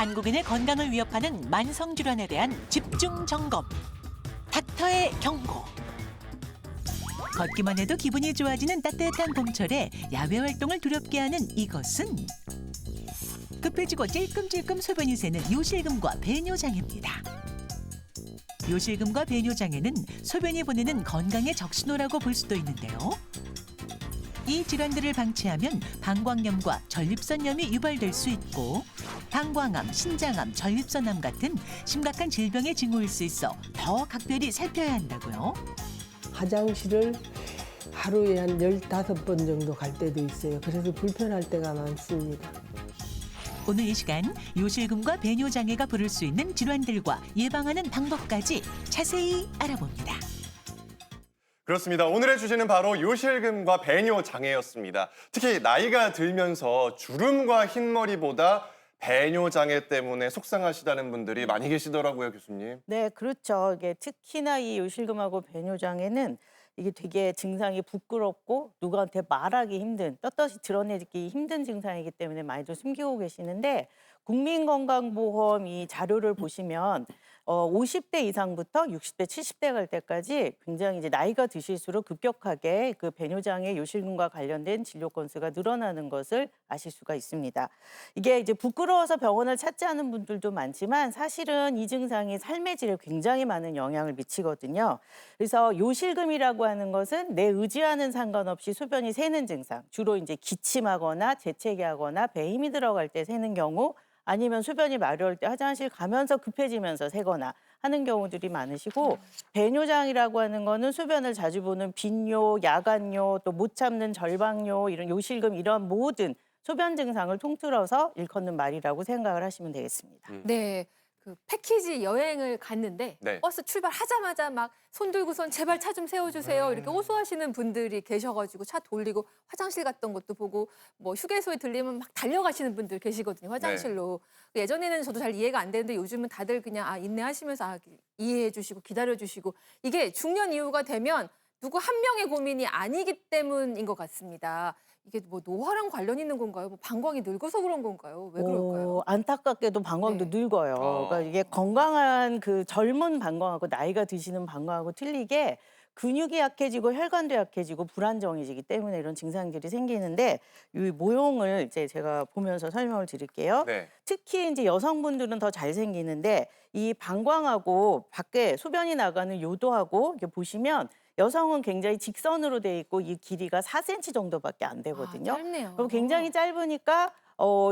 한국인의 건강을 위협하는 만성질환에 대한 집중 점검. 닥터의 경고. 걷기만 해도 기분이 좋아지는 따뜻한 봄철에 야외 활동을 두렵게 하는 이것은 급해지고 찔끔찔끔 소변이 새는 요실금과 배뇨장애입니다. 요실금과 배뇨장애는 소변이 보내는 건강의 적신호라고 볼 수도 있는데요. 이 질환들을 방치하면 방광염과 전립선염이 유발될 수 있고 방광암, 신장암, 전립선암 같은 심각한 질병의 징후일 수 있어 더 각별히 살펴야 한다고요. 화장실을 하루에 한 15번 정도 갈 때도 있어요. 그래서 불편할 때가 많습니다. 오늘 이 시간 요실금과 배뇨장애가 부를 수 있는 질환들과 예방하는 방법까지 자세히 알아봅니다. 그렇습니다. 오늘의 주제는 바로 요실금과 배뇨 장애였습니다. 특히 나이가 들면서 주름과 흰머리보다 배뇨 장애 때문에 속상하시다는 분들이 많이 계시더라고요, 교수님. 네, 그렇죠. 이게 특히나 이 요실금하고 배뇨장애는 이게 되게 증상이 부끄럽고 누구한테 말하기 힘든, 떳떳이 드러내기 힘든 증상이기 때문에 많이들 숨기고 계시는데 국민건강보험 이 자료를 보시면 50대 이상부터 60대, 70대 갈 때까지 굉장히 이제 나이가 드실수록 급격하게 그 배뇨장애, 요실금과 관련된 진료 건수가 늘어나는 것을 아실 수가 있습니다. 이게 이제 부끄러워서 병원을 찾지 않은 분들도 많지만 사실은 이 증상이 삶의 질에 굉장히 많은 영향을 미치거든요. 그래서 요실금이라고 하는 것은 내 의지와는 상관없이 소변이 새는 증상, 주로 이제 기침하거나 재채기하거나 배임이 들어갈 때 새는 경우, 아니면 소변이 마려울 때 화장실 가면서 급해지면서 새거나 하는 경우들이 많으시고, 배뇨장이라고 하는 거는 소변을 자주 보는 빈뇨, 야간뇨, 또 못 참는 절방뇨, 이런 요실금 이런 모든 소변 증상을 통틀어서 일컫는 말이라고 생각을 하시면 되겠습니다. 네, 그 패키지 여행을 갔는데 네. 버스 출발하자마자 막 손 들고선 제발 차 좀 세워주세요 이렇게 호소하시는 분들이 계셔가지고 차 돌리고 화장실 갔던 것도 보고 뭐 휴게소에 들리면 막 달려가시는 분들 계시거든요, 화장실로. 예전에는 저도 잘 이해가 안 되는데 요즘은 다들 그냥 인내하시면서 이해해주시고 기다려주시고, 이게 중년 이후가 되면 누구 한 명의 고민이 아니기 때문인 것 같습니다. 이게 뭐 노화랑 관련 있는 건가요? 뭐 방광이 늙어서 그런 건가요? 왜 그럴까요? 안타깝게도 방광도 네. 늙어요. 그러니까 이게 건강한 그 젊은 방광하고 나이가 드시는 방광하고 틀리게 근육이 약해지고 혈관도 약해지고 불안정해지기 때문에 이런 증상들이 생기는데, 이 모형을 이제 제가 보면서 설명을 드릴게요. 네. 특히 이제 여성분들은 더 잘 생기는데 이 방광하고 밖에 소변이 나가는 요도하고 이렇게 보시면 여성은 굉장히 직선으로 돼 있고 이 길이가 4cm 정도밖에 안 되거든요. 짧네요. 그럼 굉장히 짧으니까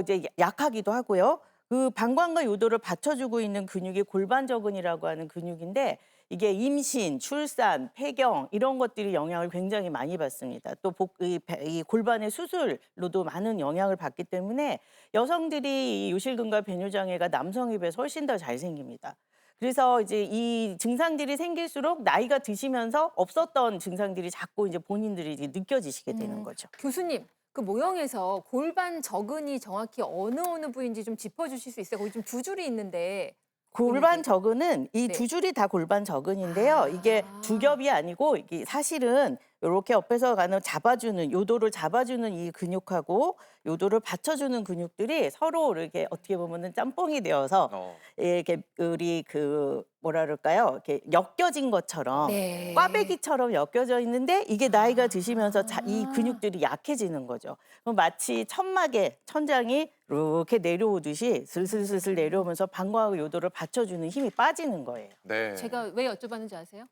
이제 약하기도 하고요. 그 방광과 요도를 받쳐주고 있는 근육이 골반저근이라고 하는 근육인데, 이게 임신, 출산, 폐경 이런 것들이 영향을 굉장히 많이 받습니다. 또 이 골반의 수술로도 많은 영향을 받기 때문에 여성들이 이 요실금과 배뇨장애가 남성에 비해서 훨씬 더 잘 생깁니다. 그래서 이제 이 증상들이 생길수록 나이가 드시면서 없었던 증상들이 자꾸 이제 본인들이 이제 느껴지시게 되는 거죠. 교수님, 그 모형에서 골반 저근이 정확히 어느 부위인지 좀 짚어주실 수 있어요? 거기 좀 두 줄이 있는데. 골반 저근은 이 네. 두 줄이 다 골반 저근인데요. 이게 두 겹이 아니고 이게 사실은 이렇게 옆에서 가는 잡아주는, 요도를 잡아주는 이 근육하고 요도를 받쳐주는 근육들이 서로 이렇게 어떻게 보면은 짬뽕이 되어서 이렇게 우리 그 뭐라 그럴까요? 이렇게 엮여진 것처럼 네. 꽈배기처럼 엮여져 있는데, 이게 나이가 드시면서 이 근육들이 약해지는 거죠. 그럼 마치 천막에 천장이 이렇게 내려오듯이 슬슬슬슬 내려오면서 방광하고 요도를 받쳐주는 힘이 빠지는 거예요. 네. 제가 왜 여쭤봤는지 아세요?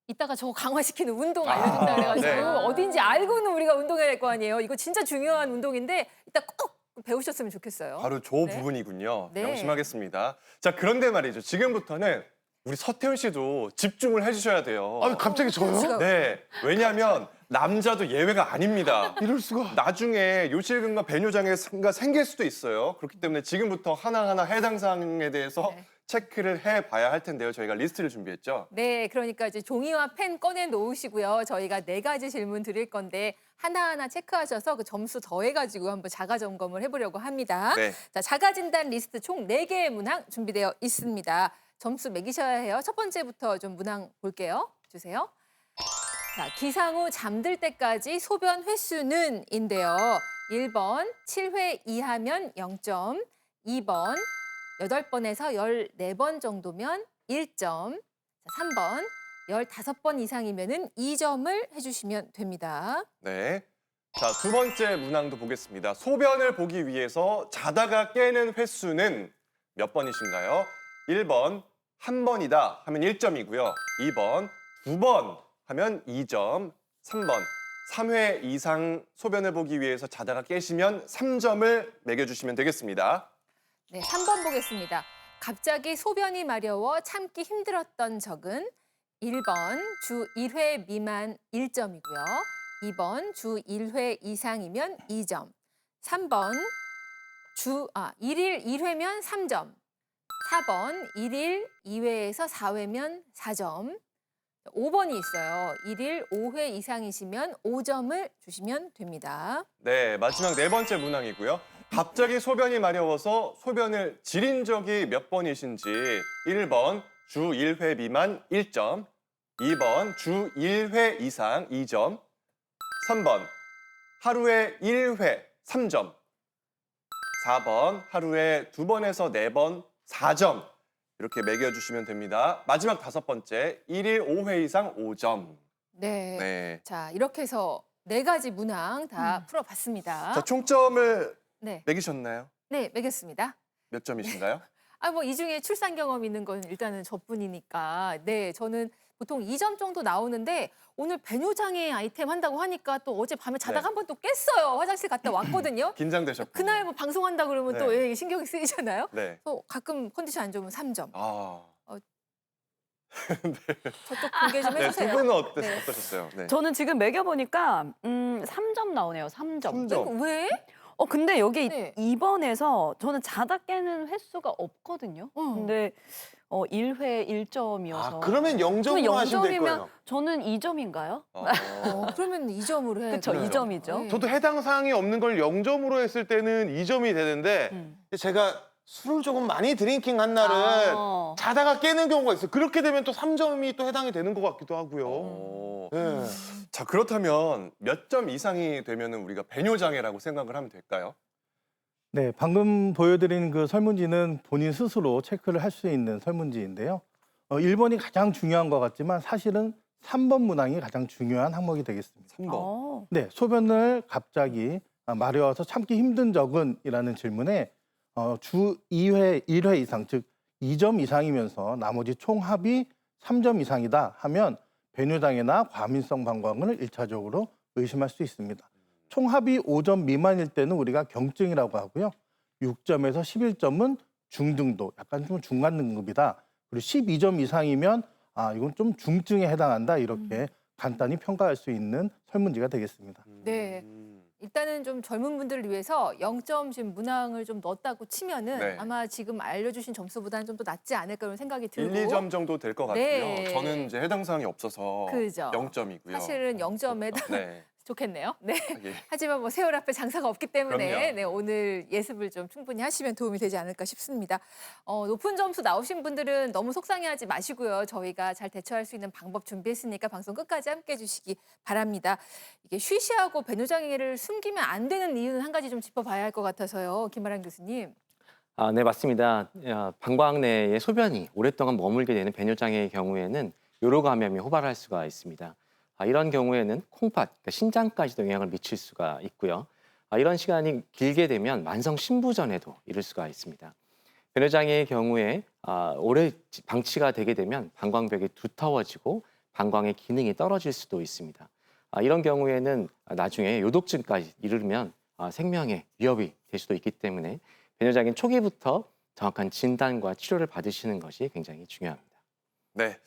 이따가 저거 강화시키는 운동 알려준다 그래가지고 네. 어딘지 알고는 우리가 운동해야 될 거 아니에요. 이거 진짜 중요한 운동인데 이따 꼭 배우셨으면 좋겠어요. 바로 저 네. 부분이군요. 네. 명심하겠습니다. 자, 그런데 말이죠. 지금부터는 우리 서태훈 씨도 집중을 해주셔야 돼요. 아, 갑자기 저요? 네, 왜냐하면 남자도 예외가 아닙니다. 이럴 수가. 나중에 요실금과 배뇨장애가 생길 수도 있어요. 그렇기 때문에 지금부터 하나하나 해당 사항에 대해서 네. 체크를 해봐야 할 텐데요. 저희가 리스트를 준비했죠. 네, 그러니까 이제 종이와 펜 꺼내 놓으시고요. 저희가 4가지 질문 드릴 건데 하나하나 체크하셔서 그 점수 더해가지고 한번 자가 점검을 해보려고 합니다. 네. 자, 자가 진단 리스트 총 4개의 문항 준비되어 있습니다. 점수 매기셔야 해요. 첫 번째부터 좀 문항 볼게요. 주세요. 자, 기상 후 잠들 때까지 소변 횟수는 인데요. 1번 7회 이하면 0점, 2번 8번에서 14번 정도면 1점. 자, 3번 15번 이상이면은 2점을 해주시면 됩니다. 네. 자, 두 번째 문항도 보겠습니다. 소변을 보기 위해서 자다가 깨는 횟수는 몇 번이신가요? 1번, 한 번이다 하면 1점이고요. 2번, 2번 하면 2점. 3번, 3회 이상 소변을 보기 위해서 자다가 깨시면 3점을 매겨주시면 되겠습니다. 네, 3번 보겠습니다. 갑자기 소변이 마려워 참기 힘들었던 적은 1번 주 1회 미만 1점이고요. 2번 주 1회 이상이면 2점. 3번 1일 1회면 3점. 4번 1일 2회에서 4회면 4점. 5번이 있어요. 1일 5회 이상이시면 5점을 주시면 됩니다. 네, 마지막 네 번째 문항이고요. 갑자기 소변이 마려워서 소변을 지린 적이 몇 번이신지 1번 주 1회 미만 1점, 2번 주 1회 이상 2점, 3번 하루에 1회 3점, 4번 하루에 2번에서 4번 4점 이렇게 매겨주시면 됩니다. 마지막 5번째 1일 5회 이상 5점. 네. 네. 자, 이렇게 해서 4가지 문항 다 풀어봤습니다. 자, 총점을 네. 매기셨나요? 네, 매겼습니다. 몇 점이신가요? 뭐 이 중에 출산 경험 있는 건 일단은 저뿐이니까. 네, 저는 보통 2점 정도 나오는데 오늘 배뇨장애 아이템 한다고 하니까 또 어제 밤에 자다가 네. 한 번 또 깼어요. 화장실 갔다 왔거든요. 긴장되셨군요. 그날 뭐 방송한다 그러면 네. 또 신경이 쓰이잖아요. 네. 또 가끔 컨디션 안 좋으면 3점. 아. 저쪽 공개 좀 네, 두 해주세요. 분은 네. 어떠셨어요? 네. 저는 지금 매겨보니까 3점 나오네요. 3점. 3점. 왜? 근데 여기 네. 2번에서 저는 자다 깨는 횟수가 없거든요. 근데 1회 1점이어서. 아, 그러면 0점으로 하시면 될 거예요. 저는 2점인가요? 그러면 2점으로 해. 그쵸, 그래요. 2점이죠. 네. 저도 해당 사항이 없는 걸 0점으로 했을 때는 2점이 되는데 제가 술을 조금 많이 드링킹 한 날은 아. 자다가 깨는 경우가 있어요. 그렇게 되면 또 3점이 또 해당이 되는 것 같기도 하고요. 오. 네. 자, 그렇다면 몇 점 이상이 되면은 우리가 배뇨장애라고 생각을 하면 될까요? 네, 방금 보여드린 그 설문지는 본인 스스로 체크를 할 수 있는 설문지인데요. 1번이 가장 중요한 것 같지만 사실은 3번 문항이 가장 중요한 항목이 되겠습니다. 3번. 네, 소변을 갑자기 마려워서 참기 힘든 적은? 이라는 질문에 주 2회, 1회 이상, 즉 2점 이상이면서 나머지 총합이 3점 이상이다 하면 배뇨장애나 과민성 방광을 1차적으로 의심할 수 있습니다. 총합이 5점 미만일 때는 우리가 경증이라고 하고요. 6점에서 11점은 중등도, 약간 좀 중간 등급이다. 그리고 12점 이상이면 이건 좀 중증에 해당한다. 이렇게 간단히 평가할 수 있는 설문지가 되겠습니다. 네. 일단은 좀 젊은 분들을 위해서 0점 지금 문항을 좀 넣었다고 치면은 네. 아마 지금 알려주신 점수보다는 좀 더 낫지 않을까 이런 생각이 들고. 1, 2점 정도 될 것 같고요. 네. 저는 이제 해당 사항이 없어서 그죠. 0점이고요. 사실은 0점에 네. 좋겠네요. 네. 예. 하지만 뭐 세월 앞에 장사가 없기 때문에 그럼요. 네, 오늘 예습을 좀 충분히 하시면 도움이 되지 않을까 싶습니다. 높은 점수 나오신 분들은 너무 속상해하지 마시고요. 저희가 잘 대처할 수 있는 방법 준비했으니까 방송 끝까지 함께 해주시기 바랍니다. 이게 쉬쉬하고 배뇨장애를 숨기면 안 되는 이유는 한 가지 좀 짚어봐야 할 것 같아서요. 김아랑 교수님. 네, 맞습니다. 방광 내에 소변이 오랫동안 머물게 되는 배뇨장애의 경우에는 요로 감염이 호발할 수가 있습니다. 이런 경우에는 콩팥, 그러니까 신장까지도 영향을 미칠 수가 있고요. 이런 시간이 길게 되면 만성 신부전에도 이를 수가 있습니다. 배뇨장애의 경우에 오래 방치가 되게 되면 방광벽이 두터워지고 방광의 기능이 떨어질 수도 있습니다. 이런 경우에는 나중에 요독증까지 이르면 생명에 위협이 될 수도 있기 때문에 배뇨장애 초기부터 정확한 진단과 치료를 받으시는 것이 굉장히 중요합니다. 네.